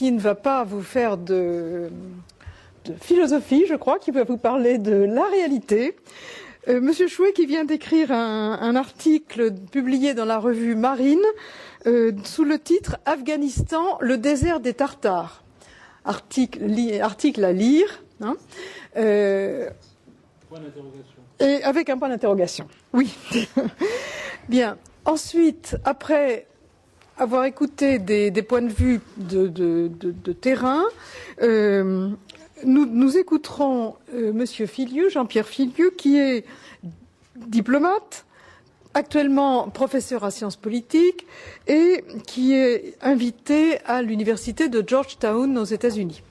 qui ne va pas vous faire de philosophie, je crois, qui va vous parler de la réalité. Monsieur Chouet qui vient d'écrire un article publié dans la revue Marine sous le titre « Afghanistan, le désert des Tartares ». Article à lire. Hein. Point d'interrogation. Et avec un point d'interrogation, oui. Bien. Ensuite, après avoir écouté des points de vue de terrain, nous écouterons Monsieur Filiu, Jean-Pierre Filiu, qui est diplomate, actuellement professeur à sciences politiques et qui est invité à l'université de Georgetown aux États-Unis.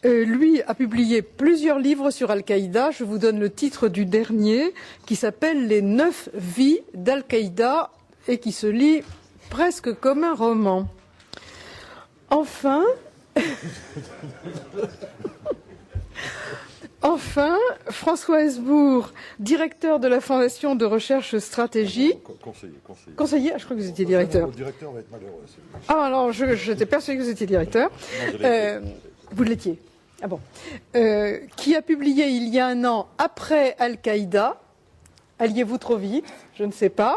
Lui a publié plusieurs livres sur Al-Qaïda. Je vous donne le titre du dernier qui s'appelle « Les 9 vies d'Al-Qaïda » et qui se lit presque comme un roman. Enfin, François Hesbourg, directeur de la Fondation de recherche stratégique. Conseiller, je crois que vous étiez directeur. Le directeur va être malheureux. Ah, alors, j'étais persuadée que vous étiez directeur. Vous l'étiez. Ah bon. Qui a publié il y a un an, après Al-Qaïda. Alliez-vous trop vite? Je ne sais pas.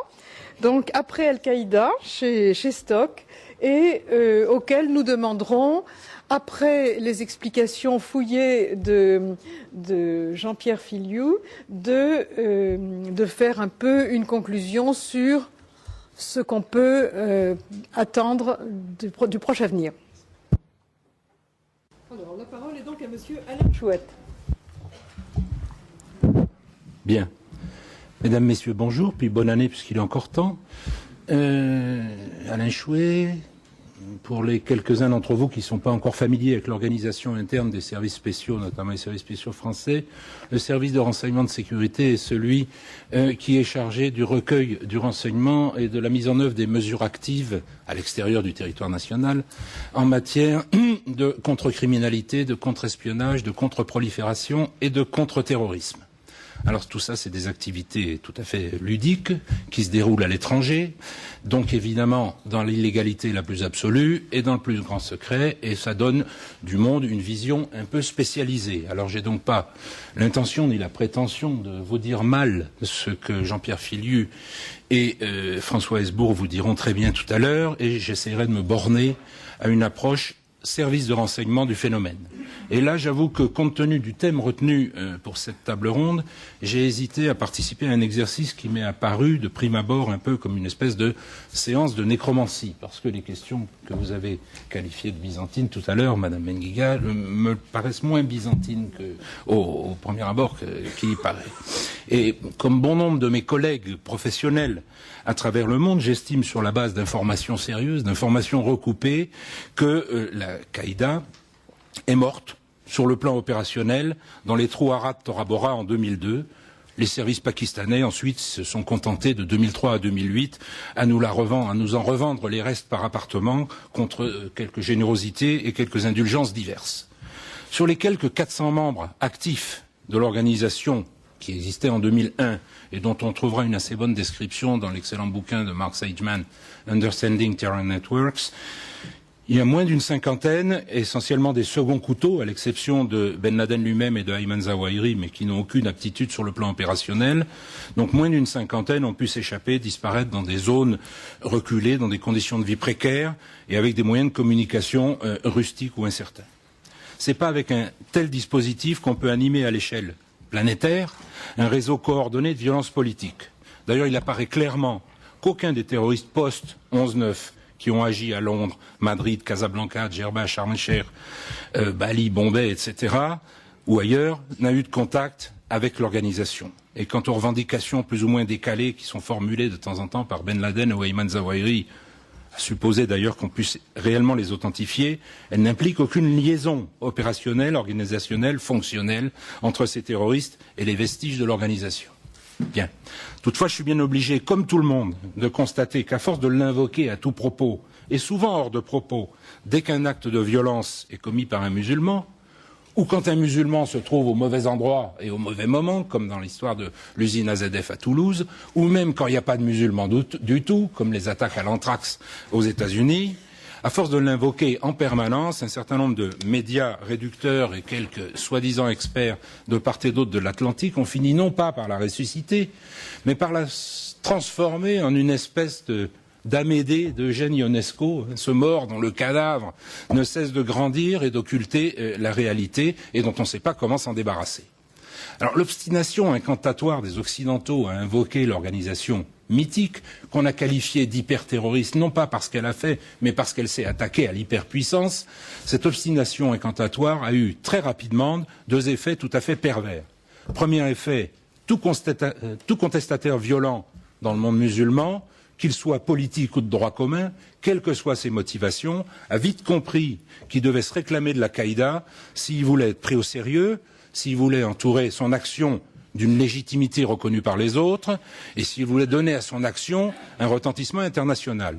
Donc, après Al-Qaïda, chez Stock, et auquel nous demanderons, après les explications fouillées de Jean-Pierre Filiu, de faire un peu une conclusion sur ce qu'on peut attendre du proche avenir. Alors, la parole est donc à Monsieur Alain Chouette. Bien. Mesdames, Messieurs, bonjour, puis bonne année puisqu'il est encore temps. Alain Chouet, pour les quelques-uns d'entre vous qui ne sont pas encore familiers avec l'organisation interne des services spéciaux, notamment les services spéciaux français, le service de renseignement de sécurité est celui qui est chargé du recueil du renseignement et de la mise en œuvre des mesures actives à l'extérieur du territoire national en matière de contre-criminalité, de contre-espionnage, de contre-prolifération et de contre-terrorisme. Alors tout ça, c'est des activités tout à fait ludiques qui se déroulent à l'étranger, donc évidemment dans l'illégalité la plus absolue et dans le plus grand secret, et ça donne du monde une vision un peu spécialisée. Alors j'ai donc pas l'intention ni la prétention de vous dire mal ce que Jean-Pierre Filiu et François Hesbourg vous diront très bien tout à l'heure, et j'essaierai de me borner à une approche service de renseignement du phénomène. Et là, j'avoue que, compte tenu du thème retenu pour cette table ronde, j'ai hésité à participer à un exercice qui m'est apparu de prime abord un peu comme une espèce de séance de nécromancie, parce que les questions que vous avez qualifiées de byzantines tout à l'heure, Madame Benguiga, me paraissent moins byzantines au premier abord qu'il y paraît. Et comme bon nombre de mes collègues professionnels à travers le monde, j'estime sur la base d'informations sérieuses, d'informations recoupées, que la Qaïda est morte sur le plan opérationnel dans les trous Arad Tora Bora en 2002. Les services pakistanais ensuite se sont contentés de 2003 à 2008 à nous en revendre les restes par appartement contre quelques générosités et quelques indulgences diverses. Sur les quelques 400 membres actifs de l'organisation qui existait en 2001 et dont on trouvera une assez bonne description dans l'excellent bouquin de Mark Sageman, Understanding Terror Networks, il y a moins d'une cinquantaine, essentiellement des seconds couteaux, à l'exception de Ben Laden lui-même et de Ayman Zawahiri, mais qui n'ont aucune aptitude sur le plan opérationnel. Donc moins d'une cinquantaine ont pu s'échapper, disparaître dans des zones reculées, dans des conditions de vie précaires et avec des moyens de communication rustiques ou incertains. C'est pas avec un tel dispositif qu'on peut animer à l'échelle planétaire un réseau coordonné de violence politique. D'ailleurs, il apparaît clairement qu'aucun des terroristes post-11/9 qui ont agi à Londres, Madrid, Casablanca, Djerba, Sharm el-Sheikh, Bali, Bombay, etc., ou ailleurs, n'a eu de contact avec l'organisation. Et quant aux revendications plus ou moins décalées qui sont formulées de temps en temps par Ben Laden ou Ayman Zawahiri, à supposer d'ailleurs qu'on puisse réellement les authentifier, elles n'impliquent aucune liaison opérationnelle, organisationnelle, fonctionnelle entre ces terroristes et les vestiges de l'organisation. Bien. Toutefois, je suis bien obligé, comme tout le monde, de constater qu'à force de l'invoquer à tout propos, et souvent hors de propos, dès qu'un acte de violence est commis par un musulman, ou quand un musulman se trouve au mauvais endroit et au mauvais moment, comme dans l'histoire de l'usine AZF à Toulouse, ou même quand il n'y a pas de musulmans du tout, comme les attaques à l'anthrax aux États-Unis, À force de l'invoquer en permanence, un certain nombre de médias réducteurs et quelques soi-disant experts de part et d'autre de l'Atlantique ont fini non pas par la ressusciter, mais par la transformer en une espèce d'Amédée d'Eugène Ionesco, ce mort dont le cadavre ne cesse de grandir et d'occulter la réalité et dont on ne sait pas comment s'en débarrasser. Alors l'obstination incantatoire des Occidentaux à invoquer l'organisation mythique qu'on a qualifiée d'hyperterroriste, non pas parce qu'elle a fait, mais parce qu'elle s'est attaquée à l'hyperpuissance, cette obstination incantatoire a eu très rapidement deux effets tout à fait pervers. Premier effet, tout contestataire violent dans le monde musulman, qu'il soit politique ou de droit commun, quelles que soient ses motivations, a vite compris qu'il devait se réclamer de l'Al-Qaïda s'il voulait être pris au sérieux, s'il voulait entourer son action d'une légitimité reconnue par les autres, et s'il voulait donner à son action un retentissement international.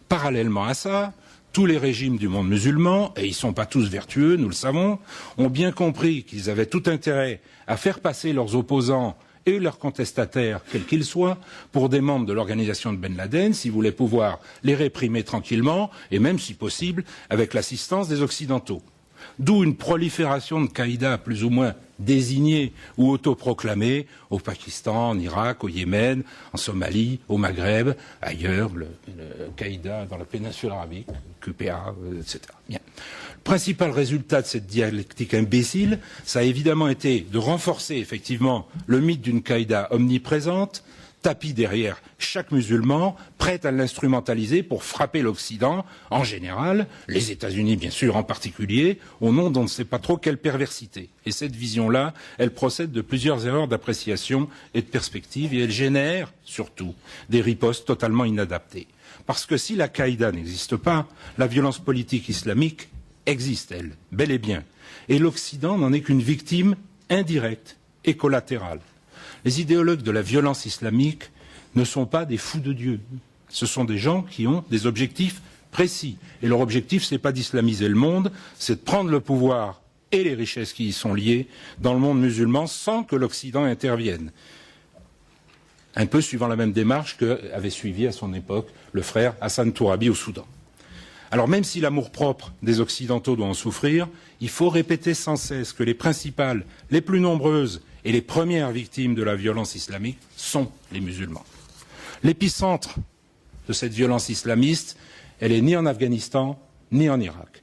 Parallèlement à ça, tous les régimes du monde musulman, et ils ne sont pas tous vertueux, nous le savons, ont bien compris qu'ils avaient tout intérêt à faire passer leurs opposants et leurs contestataires, quels qu'ils soient, pour des membres de l'organisation de Ben Laden, s'ils voulaient pouvoir les réprimer tranquillement, et même, si possible, avec l'assistance des Occidentaux. D'où une prolifération de Qaïda plus ou moins désignés ou autoproclamés au Pakistan, en Irak, au Yémen, en Somalie, au Maghreb, ailleurs, le Qaïda dans la péninsule arabique, QPA, etc. Bien. Le principal résultat de cette dialectique imbécile, ça a évidemment été de renforcer effectivement le mythe d'une Qaïda omniprésente, tapis derrière chaque musulman, prêt à l'instrumentaliser pour frapper l'Occident, en général, les États-Unis bien sûr en particulier, au nom d'on ne sait pas trop quelle perversité. Et cette vision-là, elle procède de plusieurs erreurs d'appréciation et de perspective, et elle génère, surtout, des ripostes totalement inadaptées. Parce que si la Qaïda n'existe pas, la violence politique islamique existe, elle, bel et bien. Et l'Occident n'en est qu'une victime indirecte et collatérale. Les idéologues de la violence islamique ne sont pas des fous de Dieu. Ce sont des gens qui ont des objectifs précis. Et leur objectif, ce n'est pas d'islamiser le monde, c'est de prendre le pouvoir et les richesses qui y sont liées dans le monde musulman sans que l'Occident intervienne. Un peu suivant la même démarche qu'avait suivi à son époque le frère Hassan Tourabi au Soudan. Alors même si l'amour-propre des Occidentaux doit en souffrir, il faut répéter sans cesse que les principales, les plus nombreuses et les premières victimes de la violence islamique sont les musulmans. L'épicentre de cette violence islamiste, elle est ni en Afghanistan, ni en Irak.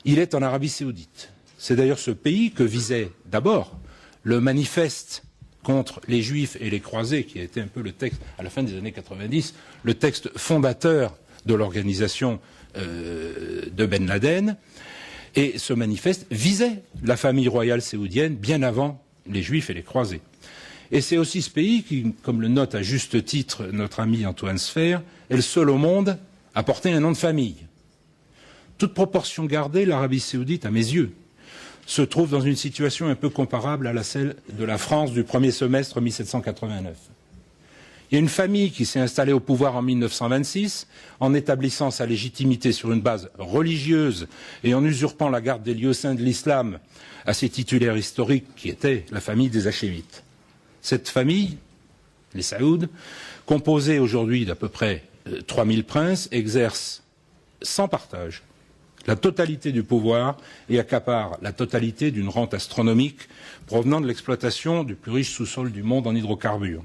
Il est en Arabie saoudite. C'est d'ailleurs ce pays que visait d'abord le manifeste contre les juifs et les croisés, qui a été un peu le texte, à la fin des années 90, le texte fondateur de l'organisation de Ben Laden. Et ce manifeste visait la famille royale saoudienne bien avant les juifs et les croisés. Et c'est aussi ce pays qui, comme le note à juste titre notre ami Antoine Sfer, est le seul au monde à porter un nom de famille. Toute proportion gardée, l'Arabie saoudite, à mes yeux, se trouve dans une situation un peu comparable à celle de la France du premier semestre 1789. Il y a une famille qui s'est installée au pouvoir en 1926 en établissant sa légitimité sur une base religieuse et en usurpant la garde des lieux saints de l'islam à ses titulaires historiques qui étaient la famille des Hachémites. Cette famille, les Saouds, composée aujourd'hui d'à peu près 3000 princes, exerce sans partage la totalité du pouvoir et accapare la totalité d'une rente astronomique provenant de l'exploitation du plus riche sous-sol du monde en hydrocarbures.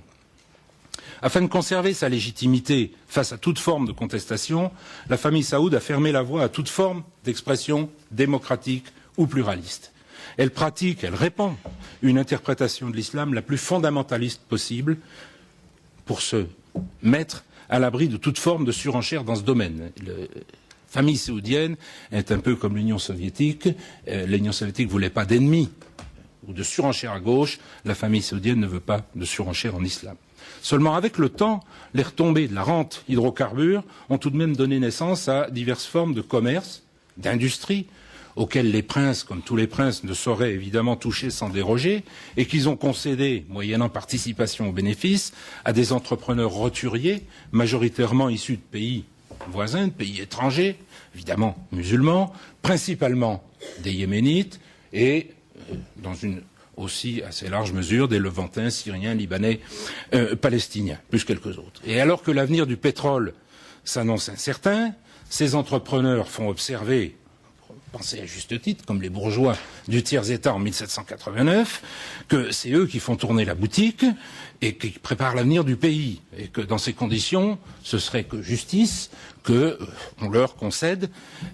Afin de conserver sa légitimité face à toute forme de contestation, la famille saoude a fermé la voie à toute forme d'expression démocratique ou pluraliste. Elle pratique, elle répand une interprétation de l'islam la plus fondamentaliste possible pour se mettre à l'abri de toute forme de surenchère dans ce domaine. La famille saoudienne est un peu comme l'Union soviétique. L'Union soviétique ne voulait pas d'ennemis ou de surenchère à gauche. La famille saoudienne ne veut pas de surenchère en islam. Seulement, avec le temps, les retombées de la rente hydrocarbures ont tout de même donné naissance à diverses formes de commerce, d'industrie, auxquelles les princes, comme tous les princes, ne sauraient évidemment toucher sans déroger, et qu'ils ont concédé, moyennant participation aux bénéfices, à des entrepreneurs roturiers, majoritairement issus de pays voisins, de pays étrangers, évidemment musulmans, principalement des Yéménites, et dans une aussi assez large mesure des Levantins, Syriens, Libanais, Palestiniens, plus quelques autres. Et alors que l'avenir du pétrole s'annonce incertain, Ces entrepreneurs font observer, pensez à juste titre, comme les bourgeois du tiers-État en 1789, que c'est eux qui font tourner la boutique et qui préparent l'avenir du pays. Et que dans ces conditions, ce serait que justice qu'on leur concède,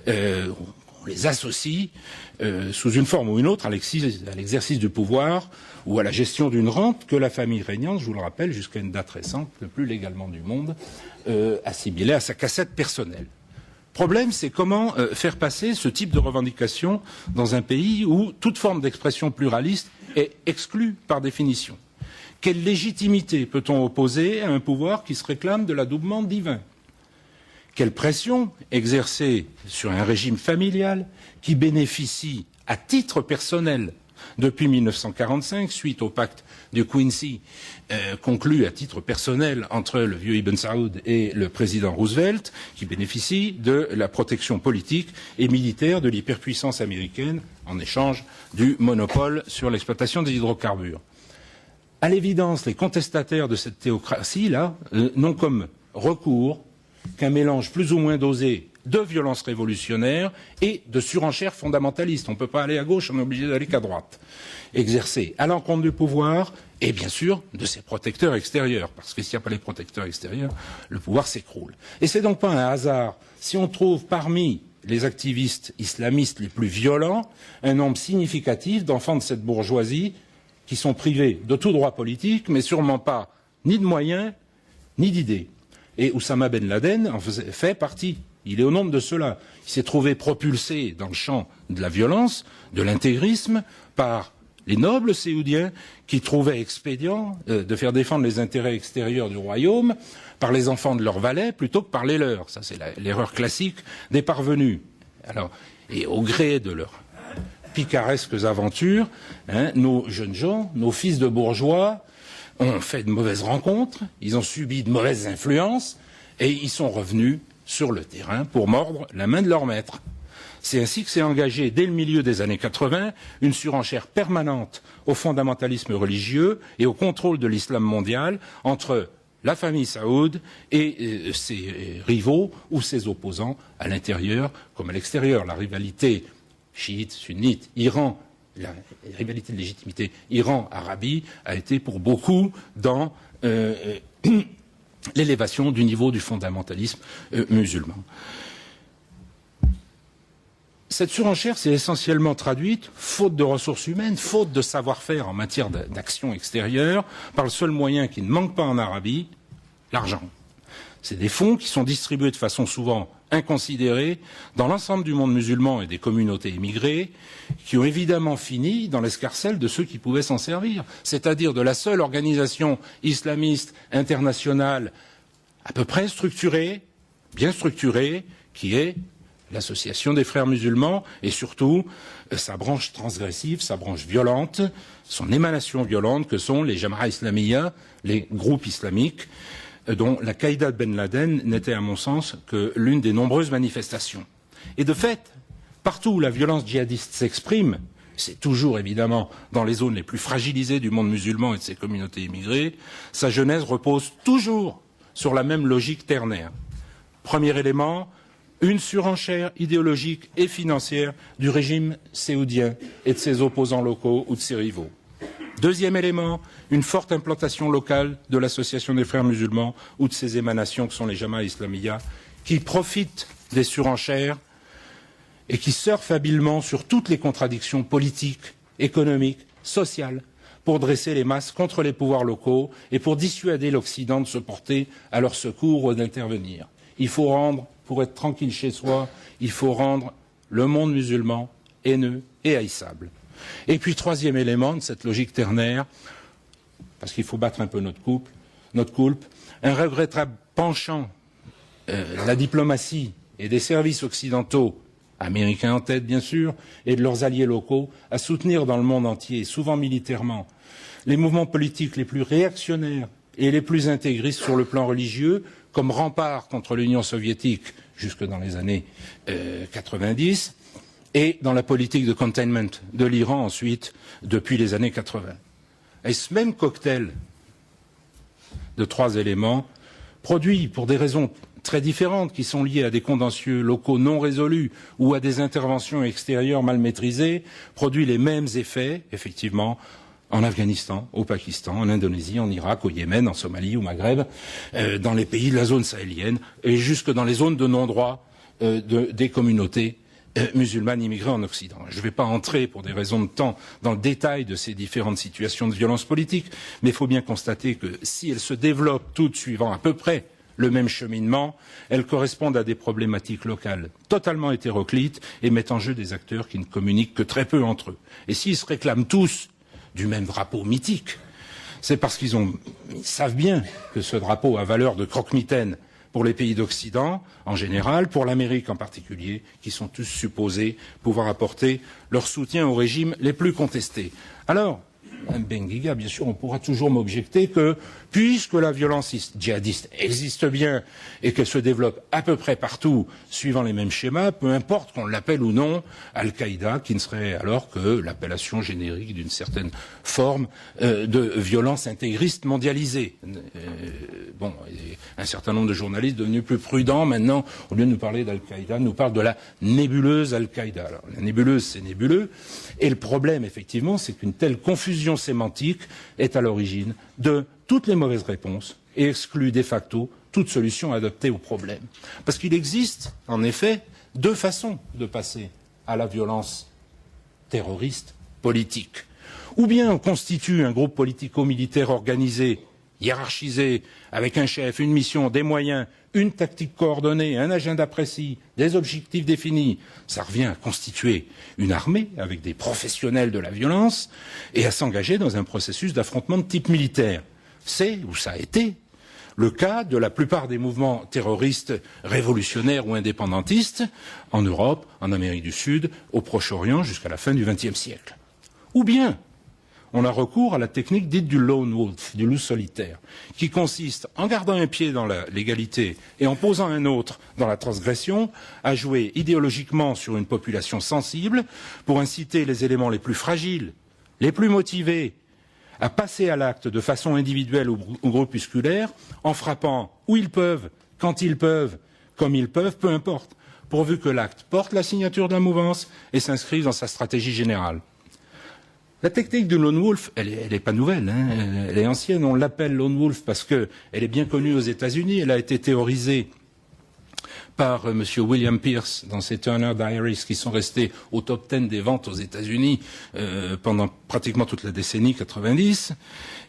on les associe sous une forme ou une autre à l'exercice du pouvoir ou à la gestion d'une rente que la famille régnante, je vous le rappelle, jusqu'à une date récente, le plus légalement du monde, assimilait à sa cassette personnelle. Problème, c'est comment faire passer ce type de revendication dans un pays où toute forme d'expression pluraliste est exclue par définition. Quelle légitimité peut-on opposer à un pouvoir qui se réclame de l'adoubement divin? Quelle pression exercer sur un régime familial qui bénéficie à titre personnel depuis 1945, suite au pacte de Quincy conclu à titre personnel entre le vieux Ibn Saoud et le président Roosevelt, qui bénéficie de la protection politique et militaire de l'hyperpuissance américaine en échange du monopole sur l'exploitation des hydrocarbures. À l'évidence, les contestataires de cette théocratie-là n'ont comme recours qu'un mélange plus ou moins dosé de violence révolutionnaire et de surenchère fondamentaliste. On ne peut pas aller à gauche, on est obligé d'aller qu'à droite. Exercer à l'encontre du pouvoir et bien sûr de ses protecteurs extérieurs, parce que s'il n'y a pas les protecteurs extérieurs, le pouvoir s'écroule. Et c'est donc pas un hasard si on trouve parmi les activistes islamistes les plus violents un nombre significatif d'enfants de cette bourgeoisie qui sont privés de tout droit politique, mais sûrement pas ni de moyens, ni d'idées. Et Oussama Ben Laden en fait partie. Il est au nombre de ceux-là. Il s'est trouvé propulsé dans le champ de la violence, de l'intégrisme, par les nobles séoudiens qui trouvaient expédient de faire défendre les intérêts extérieurs du royaume par les enfants de leurs valets plutôt que par les leurs. Ça, c'est l'erreur classique des parvenus. Alors, et au gré de leurs picaresques aventures, nos jeunes gens, nos fils de bourgeois, ont fait de mauvaises rencontres, ils ont subi de mauvaises influences, et ils sont revenus sur le terrain pour mordre la main de leur maître. C'est ainsi que s'est engagée, dès le milieu des années 80, une surenchère permanente au fondamentalisme religieux et au contrôle de l'islam mondial entre la famille Saoud et ses rivaux ou ses opposants à l'intérieur comme à l'extérieur. La rivalité chiite, sunnite, Iran, la rivalité de légitimité Iran-Arabie a été pour beaucoup dans l'élévation du niveau du fondamentalisme musulman. Cette surenchère s'est essentiellement traduite, faute de ressources humaines, faute de savoir-faire en matière d'action extérieure, par le seul moyen qui ne manque pas en Arabie, l'argent. C'est des fonds qui sont distribués de façon souvent inconsidérée dans l'ensemble du monde musulman et des communautés émigrées, qui ont évidemment fini dans l'escarcelle de ceux qui pouvaient s'en servir, c'est-à-dire de la seule organisation islamiste internationale à peu près structurée, bien structurée, qui est l'Association des frères musulmans et surtout sa branche transgressive, sa branche violente, son émanation violente que sont les Jama'a Islamiyya, les groupes islamiques, dont la Qaïda de Ben Laden n'était à mon sens que l'une des nombreuses manifestations. Et de fait, partout où la violence djihadiste s'exprime, c'est toujours évidemment dans les zones les plus fragilisées du monde musulman et de ses communautés immigrées, sa genèse repose toujours sur la même logique ternaire. Premier élément, une surenchère idéologique et financière du régime séoudien et de ses opposants locaux ou de ses rivaux. Deuxième élément, une forte implantation locale de l'Association des frères musulmans ou de ses émanations que sont les Jama'a Islamiyya, qui profitent des surenchères et qui surfent habilement sur toutes les contradictions politiques, économiques, sociales, pour dresser les masses contre les pouvoirs locaux et pour dissuader l'Occident de se porter à leur secours ou d'intervenir. Il faut rendre, pour être tranquille chez soi, il faut rendre le monde musulman haineux et haïssable. Et puis, troisième élément de cette logique ternaire, parce qu'il faut battre un peu notre coulpe, un regrettable penchant de la diplomatie et des services occidentaux, américains en tête bien sûr, et de leurs alliés locaux, à soutenir dans le monde entier, souvent militairement, les mouvements politiques les plus réactionnaires et les plus intégristes sur le plan religieux, comme rempart contre l'Union soviétique jusque dans les années 90, et dans la politique de containment de l'Iran ensuite, depuis les années 80. Et ce même cocktail de trois éléments produit, pour des raisons très différentes qui sont liées à des contentieux locaux non résolus ou à des interventions extérieures mal maîtrisées produit les mêmes effets, effectivement, en Afghanistan, au Pakistan, en Indonésie, en Irak, au Yémen, en Somalie, au Maghreb, dans les pays de la zone sahélienne et jusque dans les zones de non-droit des communautés musulmanes immigrées en Occident. Je ne vais pas entrer, pour des raisons de temps, dans le détail de ces différentes situations de violence politique, mais il faut bien constater que si elles se développent toutes suivant à peu près le même cheminement, elles correspondent à des problématiques locales totalement hétéroclites et mettent en jeu des acteurs qui ne communiquent que très peu entre eux. Et s'ils se réclament tous du même drapeau mythique, c'est parce qu'ils savent bien que ce drapeau a valeur de croque-mitaine pour les pays d'Occident en général, pour l'Amérique en particulier, qui sont tous supposés pouvoir apporter leur soutien aux régimes les plus contestés. Alors, Mme Benguiga, bien sûr, on pourra toujours m'objecter que, puisque la violence djihadiste existe bien et qu'elle se développe à peu près partout, suivant les mêmes schémas, peu importe qu'on l'appelle ou non Al-Qaïda, qui ne serait alors que l'appellation générique d'une certaine forme de violence intégriste mondialisée. Un certain nombre de journalistes devenus plus prudents maintenant, au lieu de nous parler d'Al-Qaïda, nous parlent de la nébuleuse Al-Qaïda. Alors, la nébuleuse, c'est nébuleux, et le problème, effectivement, c'est qu'une telle confusion sémantique est à l'origine de toutes les mauvaises réponses et exclut de facto toute solution adaptée au problème. Parce qu'il existe, en effet, deux façons de passer à la violence terroriste politique. Ou bien on constitue un groupe politico-militaire organisé, hiérarchisé, avec un chef, une mission, des moyens, une tactique coordonnée, un agenda précis, des objectifs définis. Ça revient à constituer une armée avec des professionnels de la violence et à s'engager dans un processus d'affrontement de type militaire. C'est, ou ça a été, le cas de la plupart des mouvements terroristes révolutionnaires ou indépendantistes en Europe, en Amérique du Sud, au Proche-Orient jusqu'à la fin du XXe siècle. Ou bien on a recours à la technique dite du lone wolf, du loup solitaire, qui consiste, en gardant un pied dans la légalité et en posant un autre dans la transgression, à jouer idéologiquement sur une population sensible pour inciter les éléments les plus fragiles, les plus motivés, à passer à l'acte de façon individuelle ou groupusculaire, en frappant où ils peuvent, quand ils peuvent, comme ils peuvent, peu importe, pourvu que l'acte porte la signature de la mouvance et s'inscrive dans sa stratégie générale. La technique du lone wolf, elle est pas nouvelle, hein, elle est ancienne. On l'appelle lone wolf parce qu'elle est bien connue aux États-Unis. Elle a été théorisée par M. William Pierce dans ses Turner Diaries qui sont restés au top 10 des ventes aux États-Unis pendant pratiquement toute la décennie 90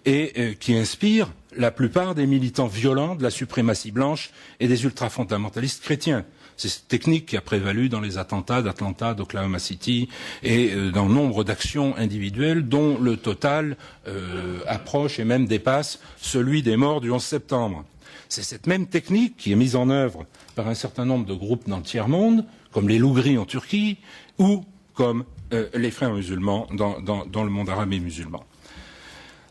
et qui inspire la plupart des militants violents de la suprématie blanche et des ultrafondamentalistes chrétiens. C'est cette technique qui a prévalu dans les attentats d'Atlanta, d'Oklahoma City et dans nombre d'actions individuelles dont le total approche et même dépasse celui des morts du 11 septembre. C'est cette même technique qui est mise en œuvre par un certain nombre de groupes dans le tiers-monde, comme les loups gris en Turquie ou comme les frères musulmans dans le monde arabe et musulman.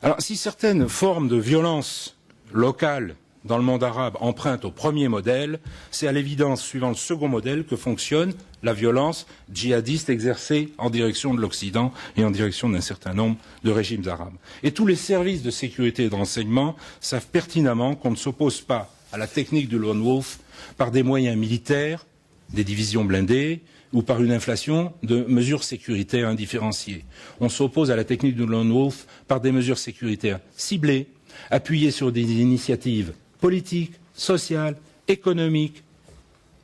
Alors, si certaines formes de violence locale dans le monde arabe empruntent au premier modèle, c'est à l'évidence, suivant le second modèle, que fonctionne la violence djihadiste exercée en direction de l'Occident et en direction d'un certain nombre de régimes arabes. Et tous les services de sécurité et de renseignement savent pertinemment qu'on ne s'oppose pas à la technique du lone wolf par des moyens militaires, des divisions blindées, ou par une inflation de mesures sécuritaires indifférenciées. On s'oppose à la technique du lone wolf par des mesures sécuritaires ciblées, appuyées sur des initiatives politiques, sociales, économiques,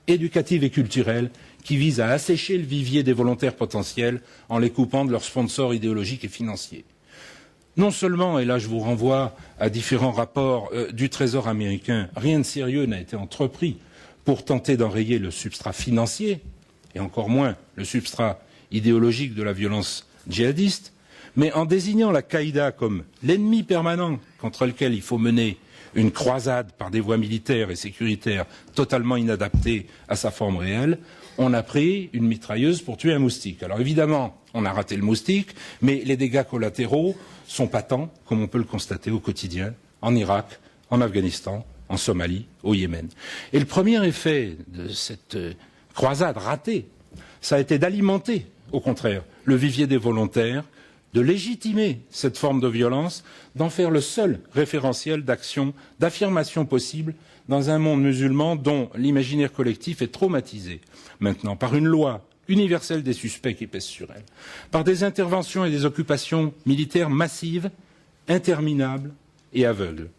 éducatives et culturelles qui visent à assécher le vivier des volontaires potentiels en les coupant de leurs sponsors idéologiques et financiers. Non seulement, et là je vous renvoie à différents rapports du Trésor américain, rien de sérieux n'a été entrepris pour tenter d'enrayer le substrat financier, et encore moins le substrat idéologique de la violence djihadiste, mais en désignant la Qaïda comme l'ennemi permanent contre lequel il faut mener une croisade par des voies militaires et sécuritaires totalement inadaptées à sa forme réelle, on a pris une mitrailleuse pour tuer un moustique. Alors évidemment, on a raté le moustique, mais les dégâts collatéraux sont patents, comme on peut le constater au quotidien, en Irak, en Afghanistan, en Somalie, au Yémen. Et le premier effet de cette croisade ratée, ça a été d'alimenter, au contraire, le vivier des volontaires de légitimer cette forme de violence, d'en faire le seul référentiel d'action, d'affirmation possible dans un monde musulman dont l'imaginaire collectif est traumatisé maintenant par une loi universelle des suspects qui pèse sur elle, par des interventions et des occupations militaires massives, interminables et aveugles.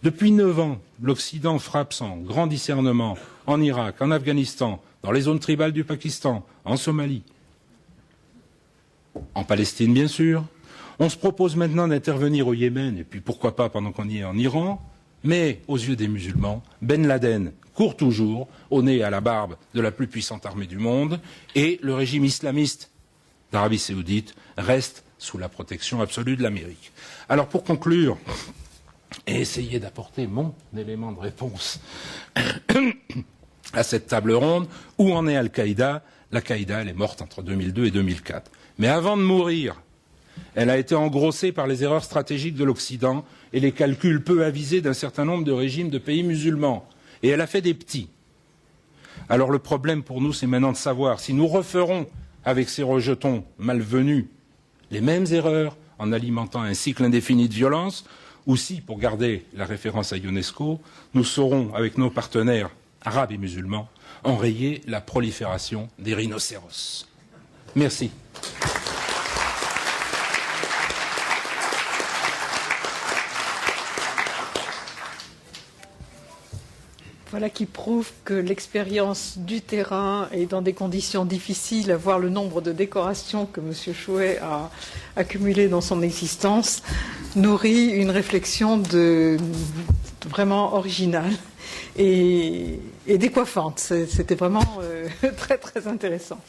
Depuis 9 ans, l'Occident frappe sans grand discernement en Irak, en Afghanistan, dans les zones tribales du Pakistan, en Somalie, en Palestine bien sûr. On se propose maintenant d'intervenir au Yémen, et puis pourquoi pas pendant qu'on y est en Iran, mais aux yeux des musulmans, Ben Laden court toujours au nez et à la barbe de la plus puissante armée du monde, et le régime islamiste d'Arabie saoudite reste sous la protection absolue de l'Amérique. Alors pour conclure, et essayer d'apporter mon élément de réponse à cette table ronde, où en est Al-Qaïda? L'Al-Qaïda, elle est morte entre 2002 et 2004. Mais avant de mourir, elle a été engrossée par les erreurs stratégiques de l'Occident et les calculs peu avisés d'un certain nombre de régimes de pays musulmans. Et elle a fait des petits. Alors le problème pour nous, c'est maintenant de savoir si nous referons avec ces rejetons malvenus les mêmes erreurs en alimentant un cycle indéfini de violence, ou si, pour garder la référence à UNESCO, nous saurons, avec nos partenaires arabes et musulmans, enrayer la prolifération des rhinocéros. Merci. Voilà qui prouve que l'expérience du terrain et dans des conditions difficiles, à voir le nombre de décorations que M. Chouet a accumulées dans son existence, nourrit une réflexion vraiment originale et décoiffante. C'était vraiment très très intéressant.